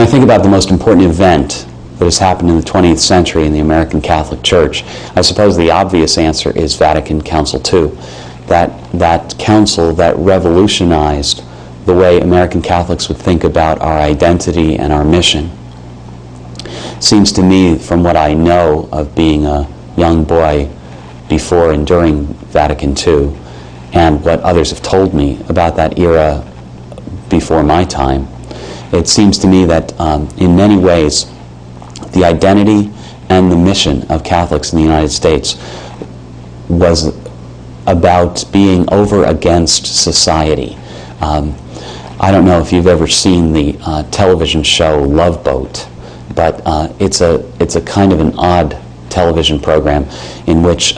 I think about the most important event that has happened in the 20th century in the American Catholic Church, I suppose the obvious answer is Vatican Council II. That council that revolutionized the way American Catholics would think about our identity and our mission. Seems to me, from what I know of being a young boy before and during Vatican II, and what others have told me about that era before my time, it seems to me that in many ways the identity and the mission of Catholics in the United States was about being over against society. I don't know if you've ever seen the television show Love Boat, but it's a kind of an odd television program in which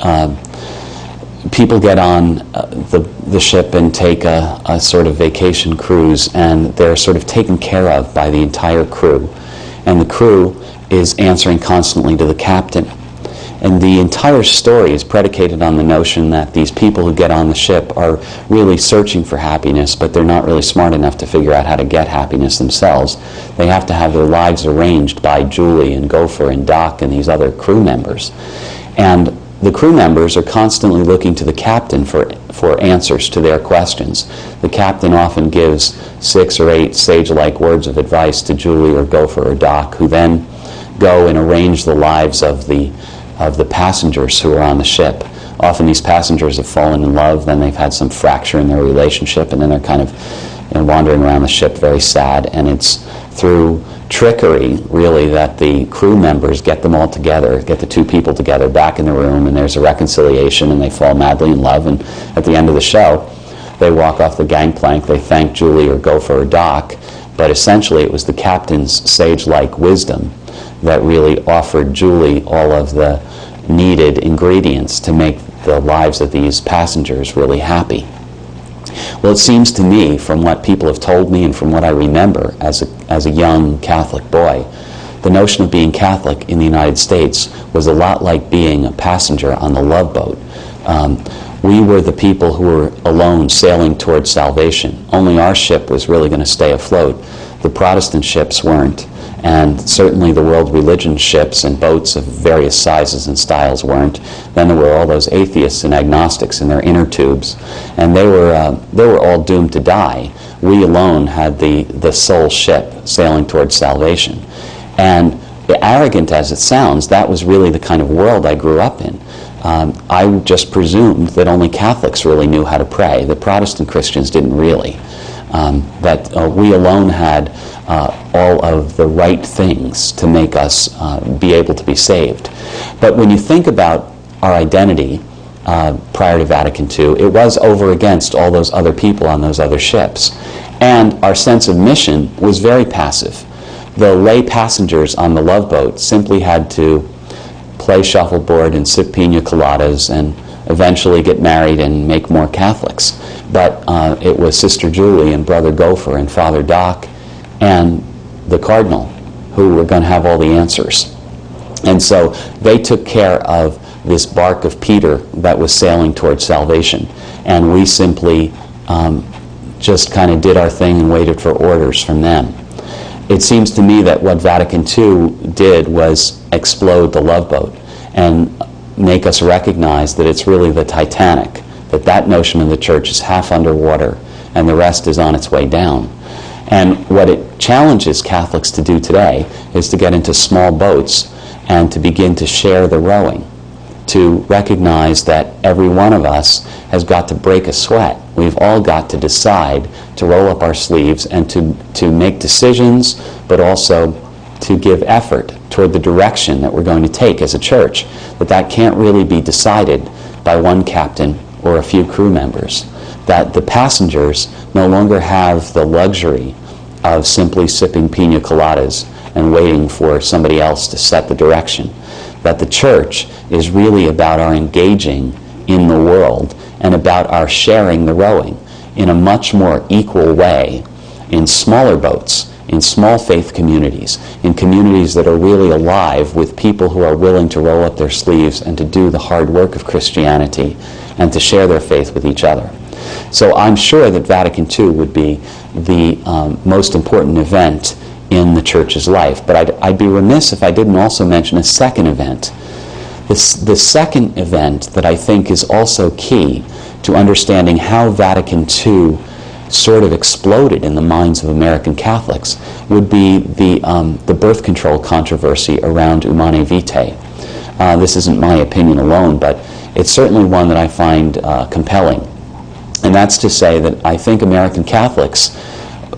people get on the ship and take a sort of vacation cruise, and they're sort of taken care of by the entire crew. And the crew is answering constantly to the captain. And the entire story is predicated on the notion that these people who get on the ship are really searching for happiness, but they're not really smart enough to figure out how to get happiness themselves. They have to have their lives arranged by Julie and Gopher and Doc and these other crew members. And the crew members are constantly looking to the captain for answers to their questions. The captain often gives 6 or 8 sage-like words of advice to Julie or Gopher or Doc, who then go and arrange the lives of the passengers who are on the ship. Often these passengers have fallen in love, then they've had some fracture in their relationship, and then they're kind of wandering around the ship very sad. And it's through trickery, really, that the crew members get them all together, get the 2 people together back in the room, and there's a reconciliation, and they fall madly in love. And at the end of the show, they walk off the gangplank, they thank Julie or Gopher or Doc, but essentially it was the captain's sage-like wisdom that really offered Julie all of the needed ingredients to make the lives of these passengers really happy. Well, it seems to me, from what people have told me and from what I remember as a young Catholic boy, the notion of being Catholic in the United States was a lot like being a passenger on the Love Boat. We were the people who were alone sailing towards salvation. Only our ship was really going to stay afloat. The Protestant ships weren't. And certainly the world religion ships and boats of various sizes and styles weren't. Then there were all those atheists and agnostics in their inner tubes, and they were all doomed to die. We alone had the sole ship sailing towards salvation. And arrogant as it sounds, that was really the kind of world I grew up in. I just presumed that only Catholics really knew how to pray. The Protestant Christians didn't really. That we alone had all of the right things to make us be able to be saved. But when you think about our identity prior to Vatican II, it was over against all those other people on those other ships. And our sense of mission was very passive. The lay passengers on the Love Boat simply had to play shuffleboard and sip pina coladas and eventually get married and make more Catholics. But it was Sister Julie and Brother Gopher and Father Doc and the Cardinal who were going to have all the answers. And so they took care of this bark of Peter that was sailing towards salvation. And we simply just kind of did our thing and waited for orders from them. It seems to me that what Vatican II did was explode the Love Boat and make us recognize that it's really the Titanic, that notion of the church is half underwater and the rest is on its way down. And what it challenges Catholics to do today is to get into small boats and to begin to share the rowing, to recognize that every one of us has got to break a sweat. We've all got to decide to roll up our sleeves and to make decisions, but also to give effort toward the direction that we're going to take as a church, that can't really be decided by one captain or a few crew members, that the passengers no longer have the luxury of simply sipping pina coladas and waiting for somebody else to set the direction, that the church is really about our engaging in the world and about our sharing the rowing in a much more equal way in smaller boats, in small faith communities, in communities that are really alive with people who are willing to roll up their sleeves and to do the hard work of Christianity and to share their faith with each other. So I'm sure that Vatican II would be the most important event in the church's life. But I'd be remiss if I didn't also mention a second event. The second event that I think is also key to understanding how Vatican II sort of exploded in the minds of American Catholics would be the birth control controversy around Humanae Vitae. This isn't my opinion alone, but it's certainly one that I find compelling. And that's to say that I think American Catholics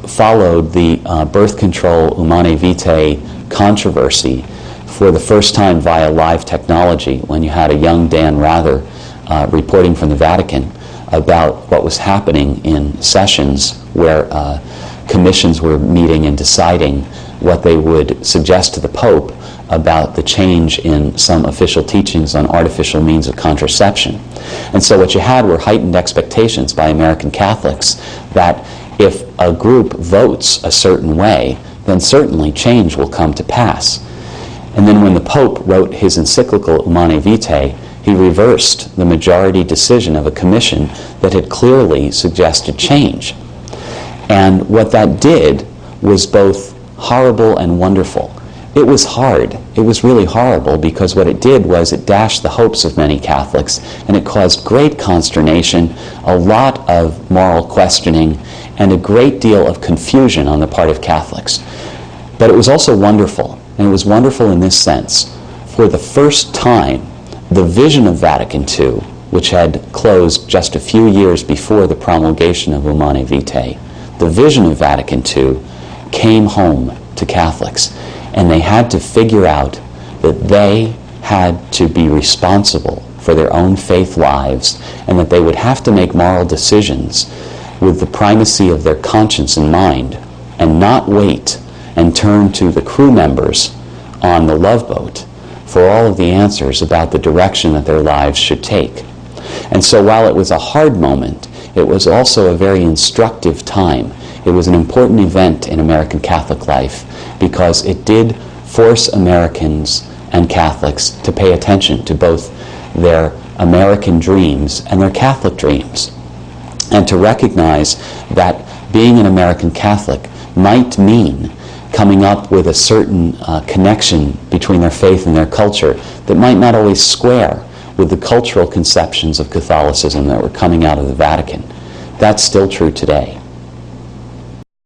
followed the birth control Humanae Vitae controversy for the first time via live technology, when you had a young Dan Rather reporting from the Vatican about what was happening in sessions where commissions were meeting and deciding what they would suggest to the Pope about the change in some official teachings on artificial means of contraception. And so what you had were heightened expectations by American Catholics that if a group votes a certain way, then certainly change will come to pass. And then when the Pope wrote his encyclical Humanae Vitae, he reversed the majority decision of a commission that had clearly suggested change. And what that did was both horrible and wonderful. It was hard. It was really horrible, because what it did was it dashed the hopes of many Catholics, and it caused great consternation, a lot of moral questioning, and a great deal of confusion on the part of Catholics. But it was also wonderful, and it was wonderful in this sense. For the first time, the vision of Vatican II, which had closed just a few years before the promulgation of Humanae Vitae, the vision of Vatican II came home to Catholics, and they had to figure out that they had to be responsible for their own faith lives, and that they would have to make moral decisions with the primacy of their conscience in mind, and not wait and turn to the crew members on the Love Boat for all of the answers about the direction that their lives should take. And so while it was a hard moment, it was also a very instructive time. It was an important event in American Catholic life, because it did force Americans and Catholics to pay attention to both their American dreams and their Catholic dreams, and to recognize that being an American Catholic might mean coming up with a certain connection between their faith and their culture that might not always square with the cultural conceptions of Catholicism that were coming out of the Vatican. That's still true today.